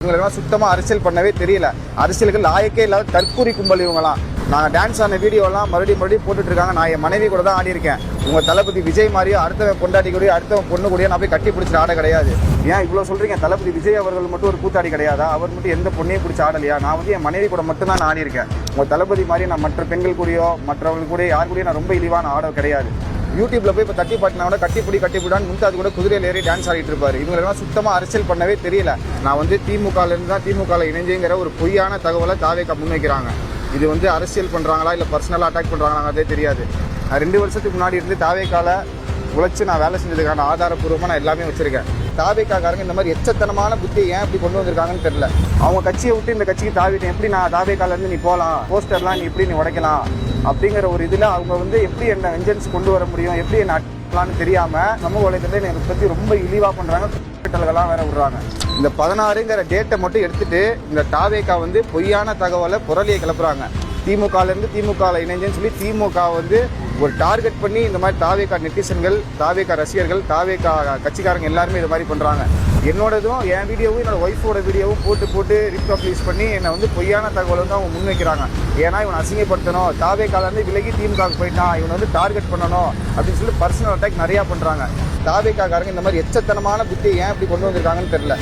இவங்களெல்லாம் சுத்தமாக அரசியல் பண்ணவே தெரியல. அரசியலுக்கு லாயக்கே இல்லாத தற்கூரி கும்பல் இவங்கலாம். நாங்கள் டான்ஸ் ஆன வீடியோலாம் மறுபடியும் போட்டுட்டு இருக்காங்க. நான் என் மனைவி கூட தான் ஆடி இருக்கேன். உங்கள் தளபதி விஜய் மாதிரியே அடுத்தவன் பொண்டாட்டி கூடிய அடுத்தவன் பொண்ணு கூடிய நான் போய் கட்டி பிடிச்சி ஆட கிடையாது. ஏன் இவ்வளோ சொல்கிறீங்க? தளபதி விஜய் அவர்கள் மட்டும் ஒரு கூத்தாடி கிடையாதா? அவர் மட்டும் எந்த பொண்ணையும் பிடிச்சி ஆடலையா? நான் வந்து என் மனைவி கூட மட்டும்தான் நான் ஆடி இருக்கேன். உங்கள் தளபதி மாதிரி நான் மற்ற பெண்கள் கூடயோ மற்றவர்கள் கூட யார் கூடயும் நான் ரொம்ப இழிவான ஆட கிடையாது. யூடியூப்ல போய் இப்போ தட்டி பாட்டினா கூட கட்டிப்பிடிடான்னு முந்தாது கூட குதிரையில் ஏறி டான்ஸ் ஆடிட்டு இருப்பாரு. இவங்களெல்லாம் சுத்தமாக அரசியல் பண்ணவே தெரியல. நான் வந்து திமுகலேருந்து தான் திமுகவில் இணைஞ்சுங்கிற ஒரு பொய்யான தகவலை தாவேக்கா முன்வைக்கிறாங்க. இது வந்து அரசியல் பண்ணுறாங்களா இல்லை பர்சனலாக அட்டாக் பண்ணுறாங்களாங்கிறதே தெரியாது. நான் 2 வருஷத்துக்கு முன்னாடி இருந்து தாவேக்கால உழைச்சி நான் வேலை செஞ்சதுக்கான ஆதாரப்பூர்வமாக நான் எல்லாமே வச்சுருக்கேன். தாவேக்காரங்க இந்த மாதிரி எச்சத்தனமான புத்தியை ஏன் இப்படி கொண்டு வந்திருக்காங்கன்னு தெரியல. அவங்க கட்சியை விட்டு இந்த கட்சிக்கு தாவிட்டேன், எப்படி நான் தாவேக்காலேருந்து நீ போகலாம், போஸ்டர்லாம் நீ எப்படி நீ உடைக்கலாம் அப்படிங்கிற ஒரு இதில் அவங்க வந்து எப்படி என்ன வெஞ்சன்ஸ் கொண்டு வர முடியும், எப்படி என்ன அட்டலான்னு தெரியாமல் சமூக வலைத்தளத்தில் என்னை பற்றி ரொம்ப இழிவாக பண்ணுறாங்க. ஹாஸ்பிட்டல்கள்லாம் வேற விடுறாங்க. இந்த 16ங்கிற டேட்டை மட்டும் எடுத்துட்டு இந்த தாவேக்கா வந்து பொய்யான தகவலை புரளியை கிளப்புறாங்க. திமுகலேருந்து திமுகவில் இணைஞ்சேன்னு சொல்லி திமுக வந்து ஒரு டார்கெட் பண்ணி இந்த மாதிரி தாவேக்கா நெட்டிசன்கள், தாவேக்கா ரசிகர்கள், தாவேக்கா கட்சிக்காரங்க எல்லாருமே இது மாதிரி பண்ணுறாங்க. என்னோடதும் என் வீடியோவும் என்னோட ஒய்ஃபோட வீடியோவும் போட்டு ரிப்ளீஸ் பண்ணி என்னை வந்து பொய்யான தகவல் வந்து அவங்க முன்வைக்கிறாங்க. ஏன்னா இவனை அசிங்கப்படுத்தணும், தாவேக்காலேருந்து விலகி திமுகவுக்கு போயிட்டான், இவனை வந்து டார்கெட் பண்ணணும் அப்படின்னு சொல்லி பர்சனல் அட்டாக் நிறையா பண்ணுறாங்க. தாவேக்காரங்க இந்த மாதிரி எச்சத்தனமான புத்தியை ஏன் இப்படி கொண்டு வந்திருக்காங்கன்னு தெரியல.